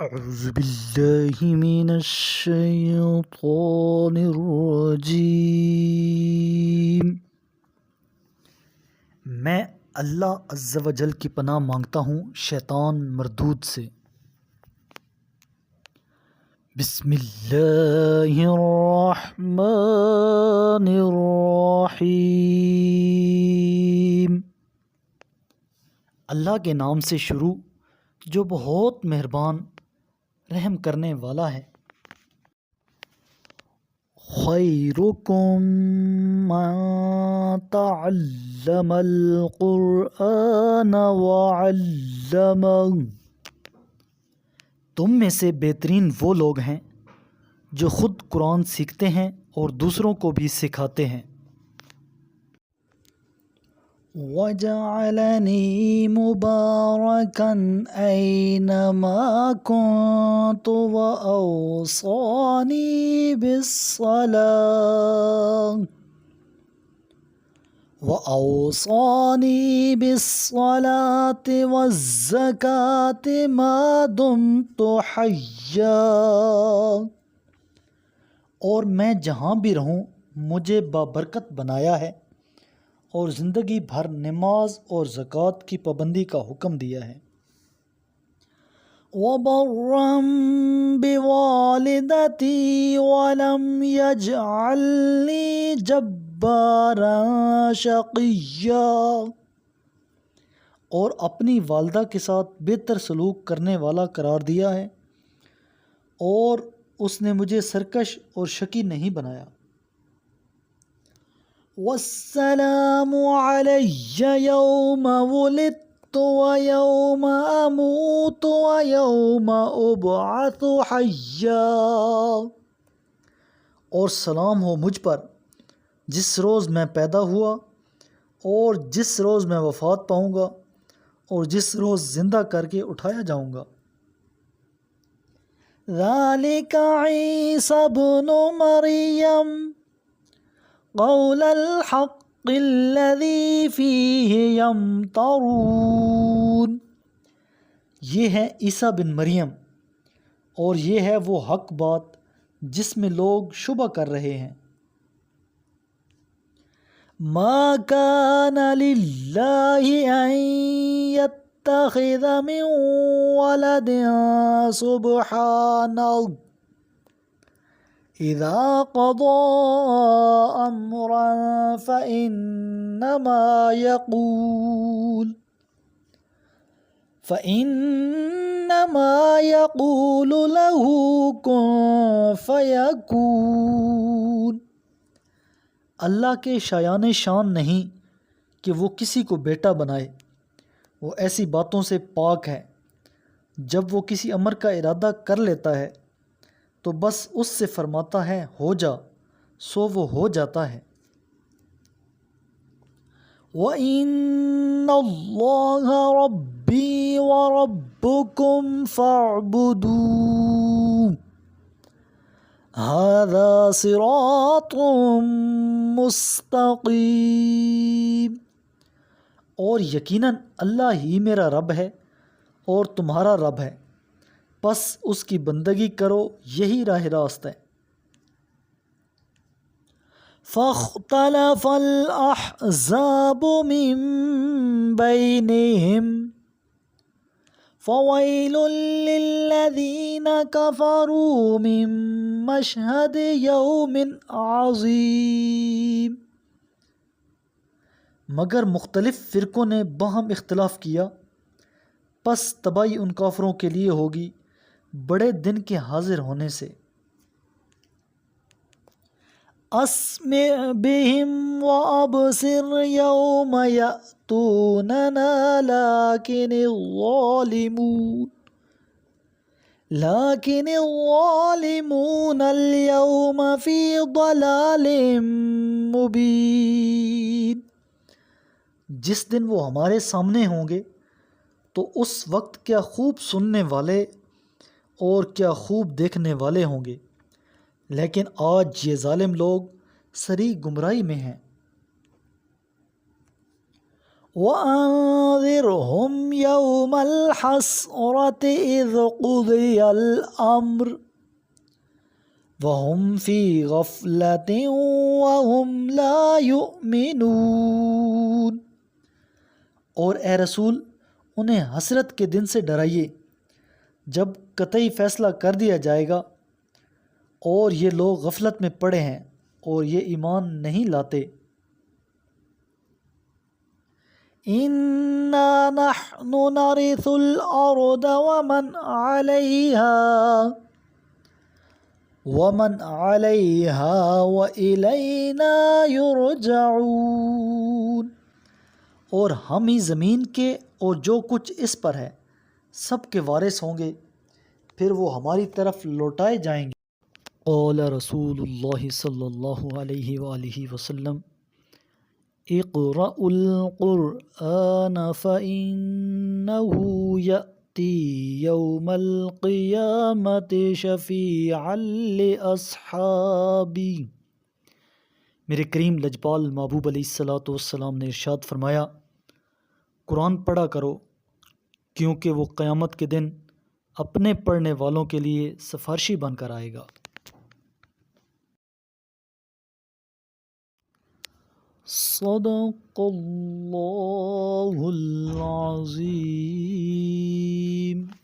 أعوذ بالله من الشيطان الرجیم۔ میں اللہ عز و جل کی پناہ مانگتا ہوں شیطان مردود سے۔ بسم اللہ الرحمن الرحیم۔ اللہ کے نام سے شروع جو بہت مہربان رحم کرنے والا ہے۔ خیرکم من تعلم القرآن وعلمہ، تم میں سے بہترین وہ لوگ ہیں جو خود قرآن سیکھتے ہیں اور دوسروں کو بھی سکھاتے ہیں۔ وَجَعَلَنِي مُبَارَكًا أَيْنَمَا كُنتُ وَأَوْصَانِي بِالصَّلَاةِ وَالزَّكَاةِ مَا دُمْتُ حَيًّا، اور میں جہاں بھی رہوں مجھے بابرکت بنایا ہے اور زندگی بھر نماز اور زکوٰۃ کی پابندی کا حکم دیا ہے۔ وَبَرًّا بِوَالِدَتِي وَلَمْ يَجْعَلْنِي جَبَّارًا شَقِيًّا، اور اپنی والدہ کے ساتھ بہتر سلوک کرنے والا قرار دیا ہے اور اس نے مجھے سرکش اور شقی نہیں بنایا۔ وَالسَّلَامُ عَلَيَّ يَوْمَ وُلِدتُّ وَيَوْمَ أَمُوتُ وَيَوْمَ أُبْعَثُ حَيًّا، اور سلام ہو مجھ پر جس روز میں پیدا ہوا اور جس روز میں وفات پاؤں گا اور جس روز زندہ کر کے اٹھایا جاؤں گا۔ ذَلِكَ عِیسیٰ ابْنُ مَرْیَمَ قول الحق الذی فیہ یمترون، یہ ہے عیسیٰ بن مریم اور یہ ہے وہ حق بات جس میں لوگ شبہ کر رہے ہیں۔ ما کان للہ ان یتخذ من ولد سبحانہ اذا قضى امرا فإنما يقول له كن فيكون، اللہ کے شایان شان نہیں کہ وہ کسی کو بیٹا بنائے، وہ ایسی باتوں سے پاک ہے۔ جب وہ کسی امر کا ارادہ کر لیتا ہے تو بس اس سے فرماتا ہے ہو جا، سو وہ ہو جاتا ہے۔ وَإِنَّ اللَّهَ رَبِّي وَرَبُّكُمْ فَاعْبُدُوهُ هَذَا صِرَاطٌ مُسْتَقِيمٌ، اور یقیناً اللہ ہی میرا رب ہے اور تمہارا رب ہے، پس اس کی بندگی کرو، یہی راہ راست ہے۔ فاختلف الأحزاب من بينهم فويل للذين كفروا من مشهد يوم عظيم، مگر مختلف فرقوں نے باہم اختلاف کیا، پس تباہی ان کافروں کے لیے ہوگی بڑے دن کے حاضر ہونے سے۔ اسمع بهم وابصر یوم یأتوننا لیکن الظالمون اليوم فی ضلال مبین، جس دن وہ ہمارے سامنے ہوں گے تو اس وقت کیا خوب سننے والے اور کیا خوب دیکھنے والے ہوں گے، لیکن آج یہ ظالم لوگ سری گمراہی میں ہیں۔ وَأَنذِرْهُمْ يَوْمَ الْحَسْرَةِ إِذْ قُضِيَ الْأَمْرُ وَهُمْ فِي غَفْلَةٍ وَهُمْ لَا يُؤْمِنُونَ۔ اور اے رسول انہیں حسرت کے دن سے ڈرائیے جب قطعی فیصلہ کر دیا جائے گا اور یہ لوگ غفلت میں پڑے ہیں اور یہ ایمان نہیں لاتے۔ اِنَّا نَحْنُ نَرِثُ الْأَرْضَ وَمَنْ عَلَيْهَا وَإِلَيْنَا يُرْجَعُونَ۔ اور ہم ہی زمین کے اور جو کچھ اس پر ہے سب کے وارث ہوں گے، پھر وہ ہماری طرف لوٹائے جائیں گے۔ قال رسول اللہ صلی اللہ علیہ وآلہ وسلم اقرأوا القرآن فإنه يأتي يوم القیامة شفیعا لأصحابی۔ میرے کریم لجپال محبوب علیہ الصلوۃ والسلام نے ارشاد فرمایا، قرآن پڑھا کرو کیونکہ وہ قیامت کے دن اپنے پڑھنے والوں کے لیے سفارشی بن کر آئے گا۔ صدق اللہ العظیم۔